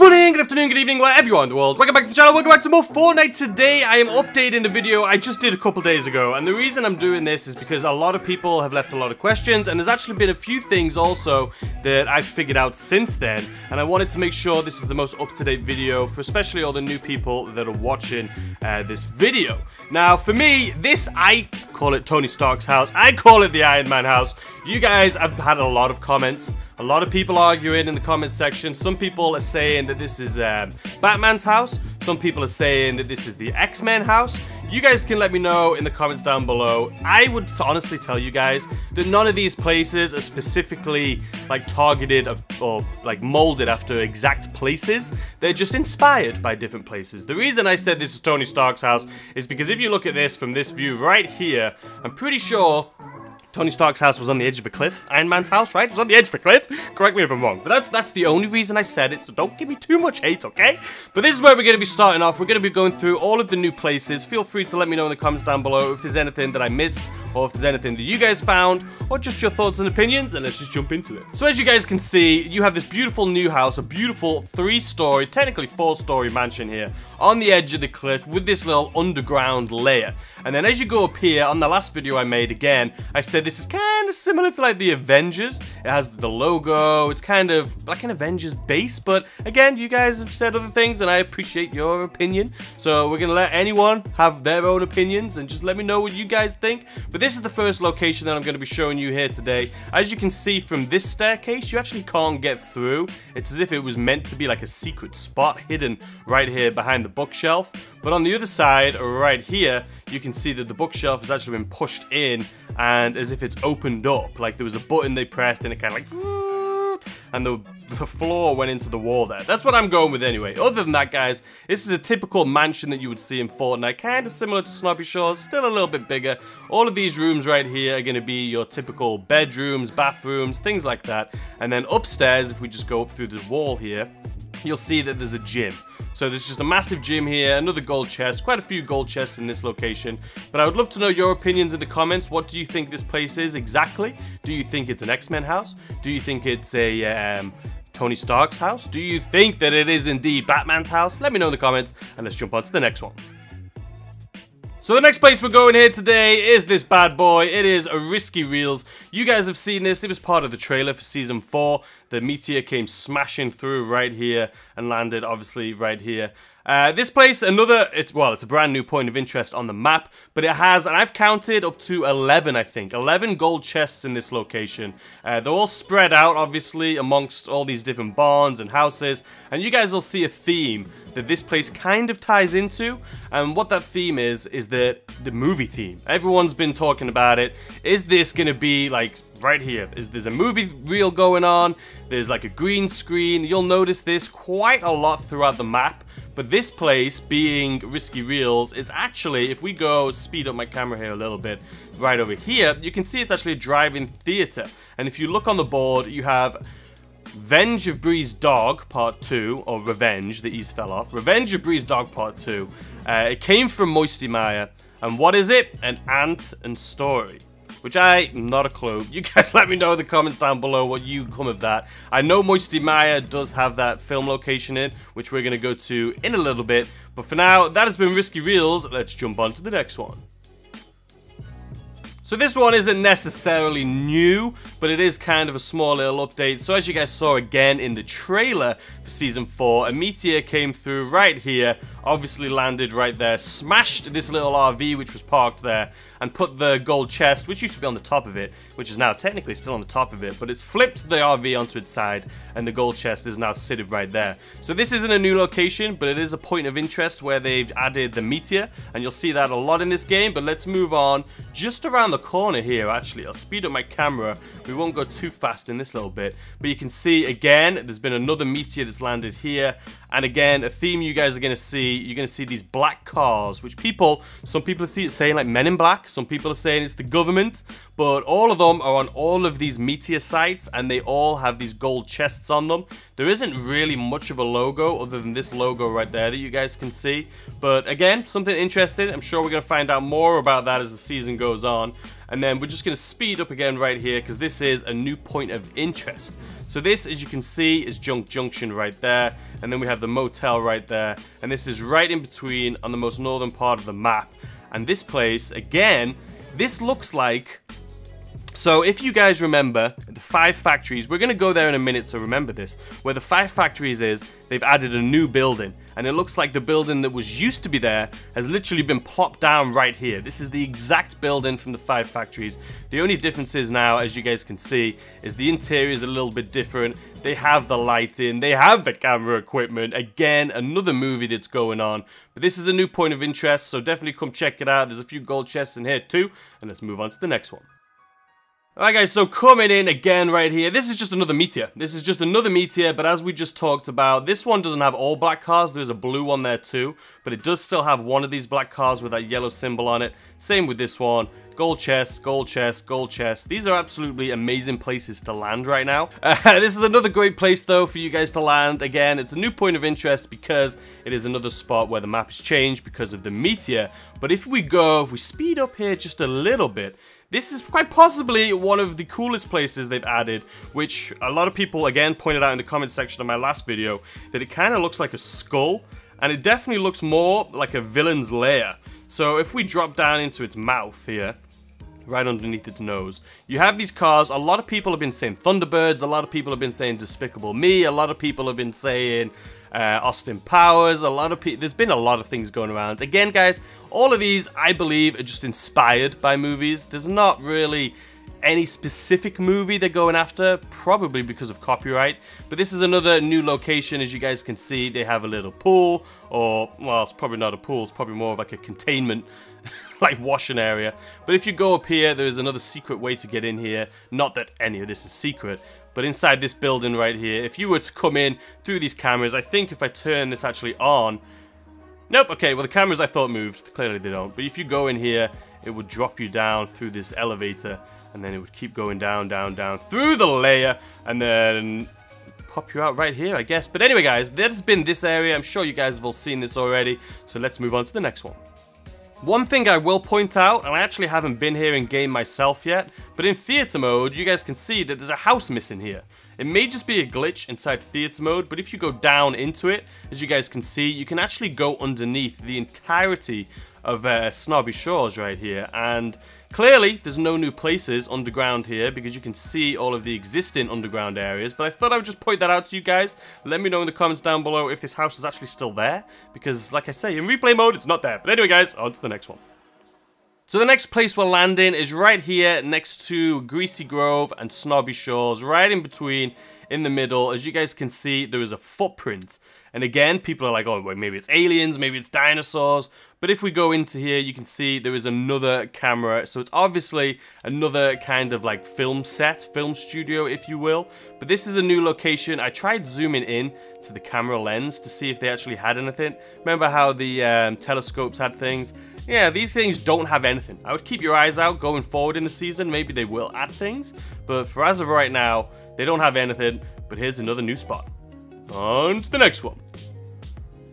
morning, good afternoon, good evening, wherever you are in the world. Welcome back to the channel, welcome back to more Fortnite. Today I am updating the video I just did a couple days ago, and the reason I'm doing this is because a lot of people have left a lot of questions, and there's actually been a few things also that I've figured out since then, and I wanted to make sure this is the most up-to-date video for especially all the new people that are watching this video. Now for me, I call it Tony Stark's house, I call it the Iron Man house. You guys have had a lot of comments. A lot of people arguing in the comment section. Some people are saying that this is Batman's house. Some people are saying that this is the X-Men house. You guys can let me know in the comments down below. I would honestly tell you guys that none of these places are specifically like targeted or like molded after exact places. They're just inspired by different places. The reason I said this is Tony Stark's house is because if you look at this from this view right here, I'm pretty sure Tony Stark's house was on the edge of a cliff. Iron Man's house, right? It was on the edge of a cliff. Correct me if I'm wrong. But that's the only reason I said it, so don't give me too much hate, okay? But this is where we're going to be starting off. We're going to be going through all of the new places. Feel free to let me know in the comments down below if there's anything that I missed, or if there's anything that you guys found, or just your thoughts and opinions, and let's just jump into it. So as you guys can see, you have this beautiful new house, a beautiful 3-story, technically 4-story mansion here, on the edge of the cliff with this little underground lair. And then as you go up here, on the last video I made again, I said this is kind of similar to like the Avengers. It has the logo, it's kind of like an Avengers base, but again, you guys have said other things and I appreciate your opinion. So we're gonna let anyone have their own opinions and just let me know what you guys think. But this is the first location that I'm gonna be showing you here today. As you can see from this staircase, you actually can't get through. It's as if it was meant to be like a secret spot hidden right here behind the bookshelf. But on the other side, right here, you can see that the bookshelf has actually been pushed in and as if it's opened up. Like there was a button they pressed and it kind of like, and the floor went into the wall there. That's what I'm going with anyway. Other than that, guys, this is a typical mansion that you would see in Fortnite. Kind of similar to Snobby Shores, still a little bit bigger. All of these rooms right here are going to be your typical bedrooms, bathrooms, things like that. And then upstairs, if we just go up through the wall here, you'll see that there's a gym. So there's just a massive gym here, another gold chest, quite a few gold chests in this location. But I would love to know your opinions in the comments. What do you think this place is exactly? Do you think it's an X-Men house? Do you think it's a Tony Stark's house? Do you think that it is indeed Batman's house? Let me know in the comments and let's jump on to the next one. So the next place we're going here today is this bad boy. It is a Risky Reels. You guys have seen this. It was part of the trailer for Season 4. The Meteor came smashing through right here and landed obviously right here. This place, it's a brand new point of interest on the map, but it has, and I've counted up to 11, I think, 11 gold chests in this location. They're all spread out, obviously, amongst all these different barns and houses, and you guys will see a theme that this place kind of ties into, and what that theme is the movie theme. Everyone's been talking about it. Is this gonna be like right here? There's a movie reel going on, there's like a green screen. You'll notice this quite a lot throughout the map, but this place being Risky Reels is actually, if we go speed up my camera here a little bit, right over here, you can see it's actually a drive-in theater. And if you look on the board, you have Revenge of Bree's Dog Part 2, or Revenge, the E's fell off. Revenge of Bree's Dog Part 2. It came from Moisty Mire. And what is it? An ant and story. Which not a clue. You guys let me know in the comments down below what you come of that. I know Moisty Mire does have that film location in, which we're going to go to in a little bit. But for now, that has been Risky Reels. Let's jump on to the next one. So this one isn't necessarily new, but it is kind of a small little update. So as you guys saw again in the trailer for Season 4, a Meteor came through right here, obviously landed right there, smashed this little RV which was parked there, and put the gold chest, which used to be on the top of it, which is now technically still on the top of it, but it's flipped the RV onto its side, and the gold chest is now sitting right there. So this isn't a new location, but it is a point of interest where they've added the Meteor, and you'll see that a lot in this game. But let's move on just around the corner here. Actually, I'll speed up my camera. We won't go too fast in this little bit, but you can see again there's been another Meteor that's landed here, and again a theme you guys are going to see. You're going to see these black cars, which some people are saying like Men in Black, some people are saying it's the government, but all of them are on all of these Meteor sites and they all have these gold chests on them. There isn't really much of a logo other than this logo right there that you guys can see, but again, something interesting. I'm sure we're going to find out more about that as the season goes on. And then we're just going to speed up again right here because this is a new point of interest. So this, as you can see, is Junk Junction right there. And then we have the motel right there. And this is right in between on the most northern part of the map. And this place, again, this looks like... So if you guys remember the 5 factories, we're going to go there in a minute, so remember this. Where the 5 factories is, they've added a new building. And it looks like the building that was used to be there has literally been plopped down right here. This is the exact building from the 5 factories. The only difference is now, as you guys can see, is the interior is a little bit different. They have the lighting, they have the camera equipment. Again, another movie that's going on. But this is a new point of interest, so definitely come check it out. There's a few gold chests in here too. And let's move on to the next one. Alright guys, so coming in again right here, this is just another Meteor. This is just another Meteor, but as we just talked about, this one doesn't have all black cars. There's a blue one there too, but it does still have one of these black cars with that yellow symbol on it. Same with this one. Gold chest, gold chest, gold chest. These are absolutely amazing places to land right now. This is another great place though for you guys to land. Again, it's a new point of interest because it is another spot where the map has changed because of the Meteor. But if we speed up here just a little bit, this is quite possibly one of the coolest places they've added, which a lot of people, again, pointed out in the comment section of my last video, that it kind of looks like a skull, and it definitely looks more like a villain's lair. So if we drop down into its mouth here, right underneath its nose, you have these cars. A lot of people have been saying Thunderbirds, a lot of people have been saying Despicable Me, a lot of people have been saying Austin Powers, there's been a lot of things going around. Again guys, all of these I believe are just inspired by movies. There's not really any specific movie they're going after, probably because of copyright. But this is another new location. As you guys can see, they have a little pool, or well, it's probably not a pool, it's probably more of like a containment like washing area. But if you go up here, there is another secret way to get in here. Not that any of this is secret, but inside this building right here, if you were to come in through these cameras, I think if I turn this actually on, nope, okay, well the cameras I thought moved, clearly they don't. But if you go in here, it would drop you down through this elevator, and then it would keep going down, down, down through the layer, and then pop you out right here, I guess. But anyway guys, this has been this area. I'm sure you guys have all seen this already, so let's move on to the next one. One thing I will point out, and I actually haven't been here in game myself yet, but in theater mode, you guys can see that there's a house missing here. It may just be a glitch inside theater mode, but if you go down into it, as you guys can see, you can actually go underneath the entirety of Snobby Shores right here, and clearly there's no new places underground here because you can see all of the existing underground areas. But I thought I would just point that out to you guys. Let me know in the comments down below if this house is actually still there, because like I say, in replay mode it's not there. But anyway guys, on to the next one. So the next place we're landing is right here next to Greasy Grove and Snobby Shores, right in between, in the middle. As you guys can see, there is a footprint. And again, people are like, oh, well, maybe it's aliens, maybe it's dinosaurs. But if we go into here, you can see there is another camera. So it's obviously another kind of like film set, film studio, if you will. But this is a new location. I tried zooming in to the camera lens to see if they actually had anything. Remember how the telescopes had things? Yeah, these things don't have anything. I would keep your eyes out going forward in the season. Maybe they will add things. But for as of right now, they don't have anything. But here's another new spot. On to the next one.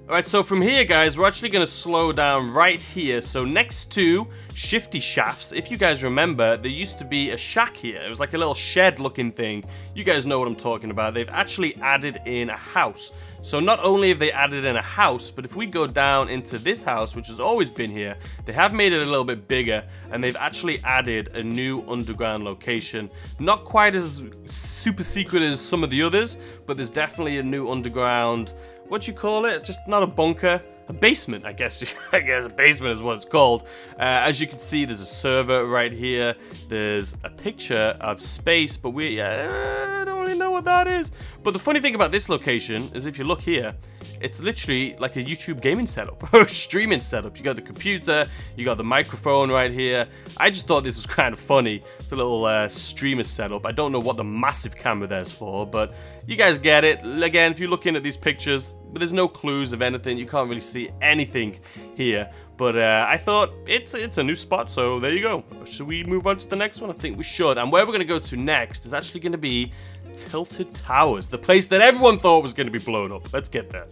Alright, so from here, guys, we're actually going to slow down right here. So next to Shifty Shafts, if you guys remember, there used to be a shack here. It was like a little shed-looking thing. You guys know what I'm talking about. They've actually added in a house. So not only have they added in a house, but if we go down into this house, which has always been here, they have made it a little bit bigger, and they've actually added a new underground location. Not quite as super secret as some of the others, but there's definitely a new underground, what do you call it? Just not a bunker, a basement, I guess. I guess a basement is what it's called. As you can see, there's a server right here. There's a picture of space, but I don't really know what that is. But the funny thing about this location is if you look here, it's literally like a YouTube gaming setup or a streaming setup. You got the computer, you got the microphone right here. I just thought this was kind of funny. It's a little streamer setup. I don't know what the massive camera there's for, but you guys get it. Again, if you're looking at these pictures, but there's no clues of anything. You can't really see anything here. But I thought it's a new spot, so there you go. Should we move on to the next one? I think we should. And where we're going to go to next is actually going to be Tilted Towers, the place that everyone thought was going to be blown up. Let's get there.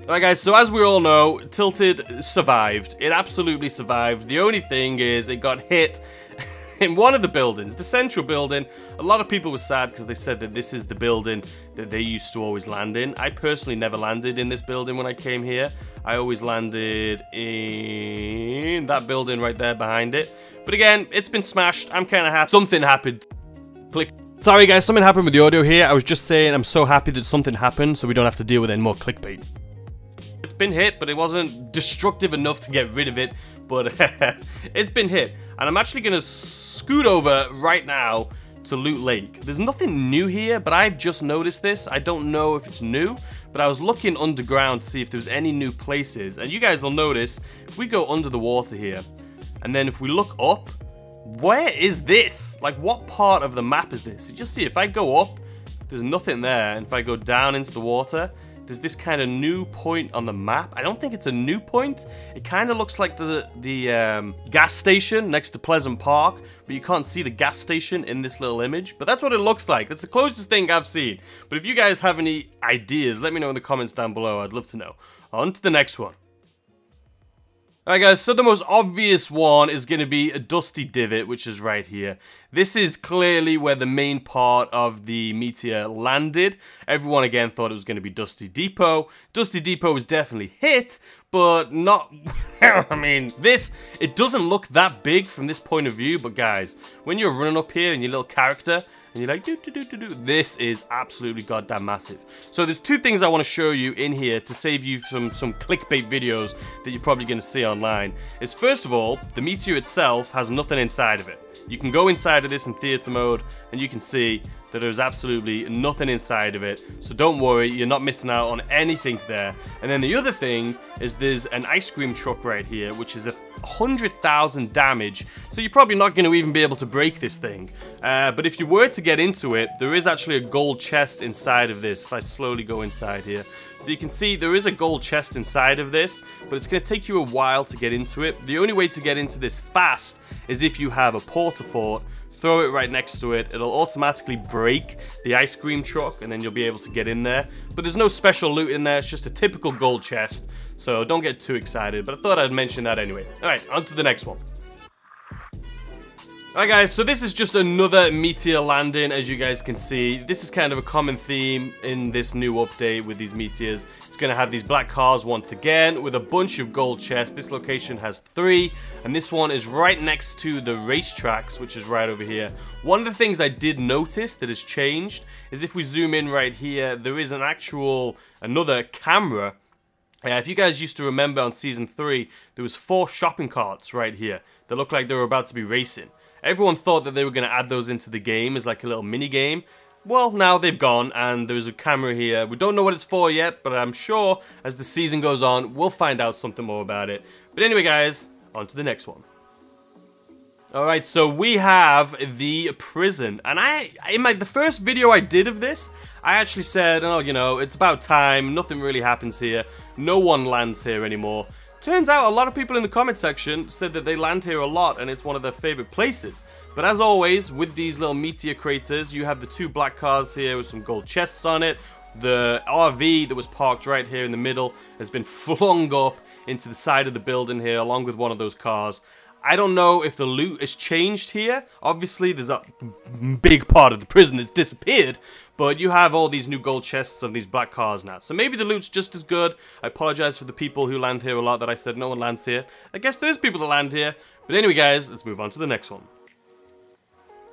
Alright guys, so as we all know, Tilted survived. It absolutely survived. The only thing is it got hit in one of the buildings, the central building, a lot of people were sad because they said that this is the building that they used to always land in. I personally never landed in this building when I came here. I always landed in that building right there behind it. But again, it's been smashed. I'm kind of happy. Something happened. Click. Sorry guys, something happened with the audio here. I was just saying I'm so happy that something happened so we don't have to deal with any more clickbait. It's been hit, but it wasn't destructive enough to get rid of it. But it's been hit. And I'm actually going to scoot over right now to Loot Lake. There's nothing new here, but I've just noticed this. I don't know if it's new, but I was looking underground to see if there was any new places. And you guys will notice, if we go under the water here, and then if we look up, where is this? Like, what part of the map is this? You just see, if I go up, there's nothing there. And if I go down into the water, there's this kind of new point on the map. I don't think it's a new point. It kind of looks like the gas station next to Pleasant Park, but you can't see the gas station in this little image. But that's what it looks like. That's the closest thing I've seen. But if you guys have any ideas, let me know in the comments down below. I'd love to know. On to the next one. Alright guys, so the most obvious one is going to be a Dusty Divot, which is right here. This is clearly where the main part of the Meteor landed. Everyone again thought it was going to be Dusty Depot. Dusty Depot was definitely hit, but not... I mean, it doesn't look that big from this point of view, but guys, when you're running up here in your little character, and you're like, this is absolutely goddamn massive. So there's two things I want to show you in here to save you some clickbait videos that you're probably going to see online. Is first of all, the Meteor itself has nothing inside of it. You can go inside of this in theater mode, and you can see that there's absolutely nothing inside of it. So don't worry, you're not missing out on anything there. And then the other thing is there's an ice cream truck right here, which is 100,000 damage. So you're probably not going to even be able to break this thing. But if you were to get into it, there is actually a gold chest inside of this. If I slowly go inside here. So you can see there is a gold chest inside of this, but it's going to take you a while to get into it. The only way to get into this fast is if you have a porta fort. Throw it right next to it, it'll automatically break the ice cream truck and then you'll be able to get in there. But there's no special loot in there, it's just a typical gold chest, so don't get too excited, but I thought I'd mention that anyway. Alright, on to the next one. Alright guys, so this is just another Meteor landing, as you guys can see. This is kind of a common theme in this new update with these Meteors. It's going to have these black cars once again with a bunch of gold chests. This location has 3, and this one is right next to the racetracks, which is right over here. One of the things I did notice that has changed is if we zoom in right here, there is another camera. If you guys used to remember on Season 3, there was 4 shopping carts right here that looked like they were about to be racing. Everyone thought that they were going to add those into the game as like a little mini game. Well, now they've gone and there's a camera here. We don't know what it's for yet, but I'm sure as the season goes on, we'll find out something more about it. But anyway, guys, on to the next one. Alright, so we have the prison. And in the first video I did of this, I actually said, oh, you know, it's about time. Nothing really happens here. No one lands here anymore. Turns out a lot of people in the comment section said that they land here a lot and it's one of their favorite places. But as always, with these little Meteor craters, you have the 2 black cars here with some gold chests on it. The RV that was parked right here in the middle has been flung up into the side of the building here along with one of those cars. I don't know if the loot has changed here. Obviously, there's a big part of the prison that's disappeared, but you have all these new gold chests of these black cars now. So maybe the loot's just as good. I apologize for the people who land here a lot that I said no one lands here. I guess there's people that land here. But anyway, guys, let's move on to the next one.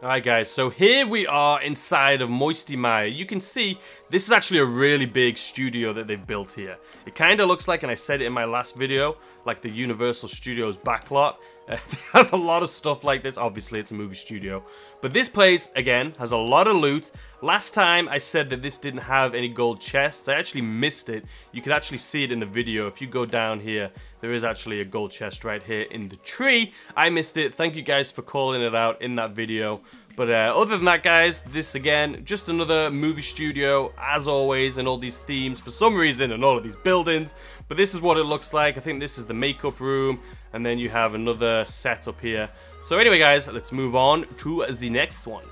Alright guys, so here we are inside of Moisty Mire. You can see this is actually a really big studio that they've built here. It kind of looks like, and I said it in my last video, like the Universal Studios backlot. They have a lot of stuff like this. Obviously, it's a movie studio. But this place, again, has a lot of loot. Last time, I said that this didn't have any gold chests. I actually missed it. You can actually see it in the video. If you go down here, there is actually a gold chest right here in the tree. I missed it. Thank you guys for calling it out in that video. But other than that, guys, this, again, just another movie studio, as always, and all these themes for some reason, and all of these buildings. But this is what it looks like. I think this is the makeup room, and then you have another set up here. So anyway, guys, let's move on to the next one.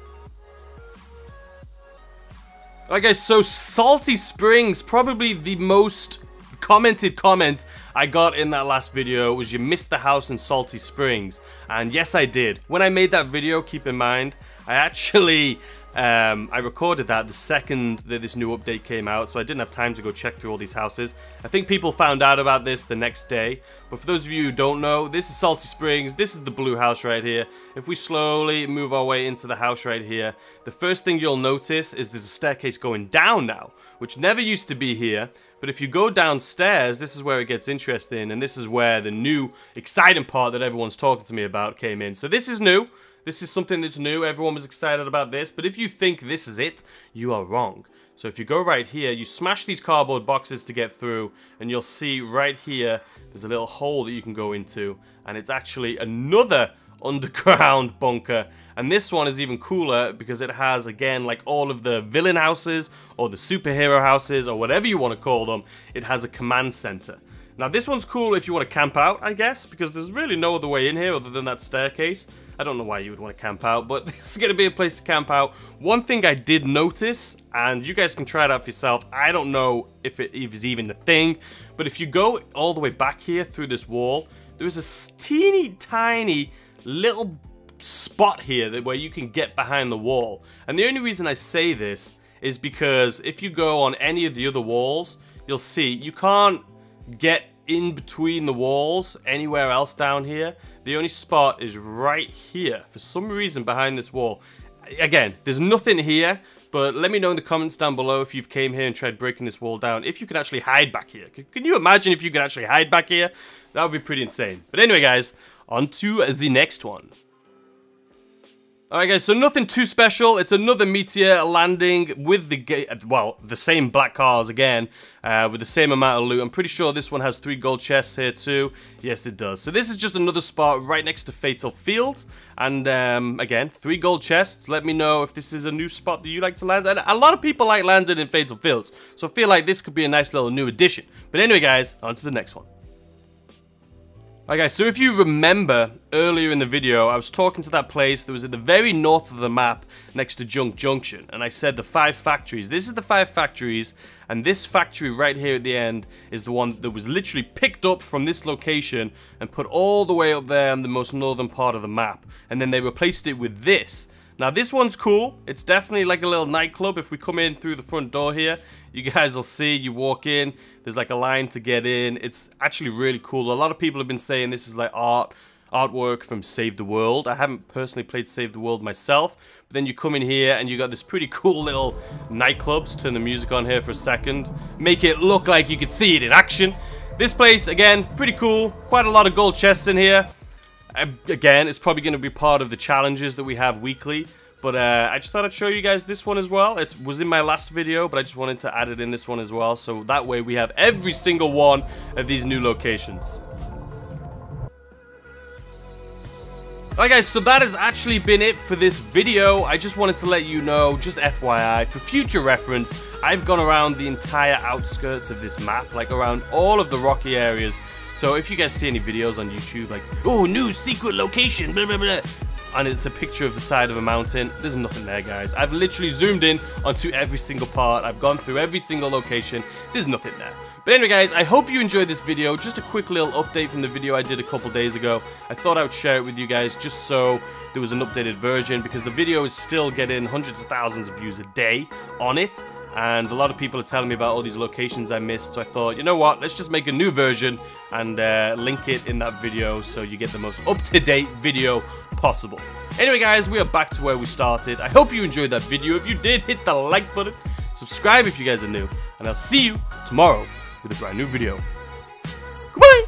Alright, guys, so Salty Springs, probably the most commented comment I got in that last video was you missed the house in Salty Springs. And yes, I did. When I made that video, keep in mind, I actually... I recorded that the second that this new update came out, so I didn't have time to go check through all these houses. I think people found out about this the next day, but for those of you who don't know, this is Salty Springs, this is the blue house right here. If we slowly move our way into the house right here, the first thing you'll notice is there's a staircase going down now, which never used to be here. But if you go downstairs, this is where it gets interesting, and this is where the new exciting part that everyone's talking to me about came in. So this is new. This is something that's new. Everyone was excited about this. But if you think this is it, you are wrong. So if you go right here, you smash these cardboard boxes to get through, and you'll see right here, there's a little hole that you can go into, and it's actually another underground bunker. And this one is even cooler because it has, again, like all of the villain houses or the superhero houses or whatever you want to call them, it has a command center. Now this one's cool if you want to camp out, I guess, because there's really no other way in here other than that staircase. I don't know why you would want to camp out, but this is going to be a place to camp out. One thing I did notice, and you guys can try it out for yourself, I don't know if it is even a thing, but if you go all the way back here through this wall, there's a teeny tiny little spot here where you can get behind the wall. And the only reason I say this is because if you go on any of the other walls, you'll see you can't get in between the walls anywhere else down here. The only spot is right here for some reason behind this wall. Again, there's nothing here, but let me know in the comments down below if you've came here and tried breaking this wall down, if you could actually hide back here. Can you imagine if you could actually hide back here? That would be pretty insane. But anyway guys, on to the next one. Alright guys, so nothing too special. It's another Meteor landing with the same black cars again, with the same amount of loot. I'm pretty sure this one has 3 gold chests here too. Yes, it does. So this is just another spot right next to Fatal Fields. And again, 3 gold chests. Let me know if this is a new spot that you like to land. And a lot of people like landing in Fatal Fields, so I feel like this could be a nice little new addition. But anyway guys, on to the next one. Alright guys, so if you remember earlier in the video, I was talking to that place that was at the very north of the map next to Junk Junction, and I said the 5 factories. This is the 5 factories, and this factory right here at the end is the one that was literally picked up from this location and put all the way up there in the most northern part of the map, and then they replaced it with this. Now this one's cool. It's definitely like a little nightclub. If we come in through the front door here, you guys will see, you walk in, there's like a line to get in. It's actually really cool. A lot of people have been saying this is like artwork from Save the World. I haven't personally played Save the World myself, but then you come in here and you got this pretty cool little nightclub. Let's turn the music on here for a second. Make it look like you could see it in action. This place, again, pretty cool. Quite a lot of gold chests in here. Again, it's probably going to be part of the challenges that we have weekly. But I just thought I'd show you guys this one as well. It was in my last video, but I just wanted to add it in this one as well. So that way we have every single one of these new locations. Alright guys, so that has actually been it for this video. I just wanted to let you know, just FYI, for future reference, I've gone around the entire outskirts of this map, like around all of the rocky areas. So if you guys see any videos on YouTube like, oh, new secret location, blah, blah, blah, and it's a picture of the side of a mountain, there's nothing there, guys. I've literally zoomed in onto every single part. I've gone through every single location. There's nothing there. But anyway, guys, I hope you enjoyed this video. Just a quick little update from the video I did a couple days ago. I thought I would share it with you guys just so there was an updated version, because the video is still getting hundreds of thousands of views a day on it. And a lot of people are telling me about all these locations I missed, so I thought, you know what, let's just make a new version and link it in that video so you get the most up-to-date video possible. Anyway guys, we are back to where we started. I hope you enjoyed that video. If you did, hit the like button, subscribe if you guys are new, and I'll see you tomorrow with a brand new video. Goodbye!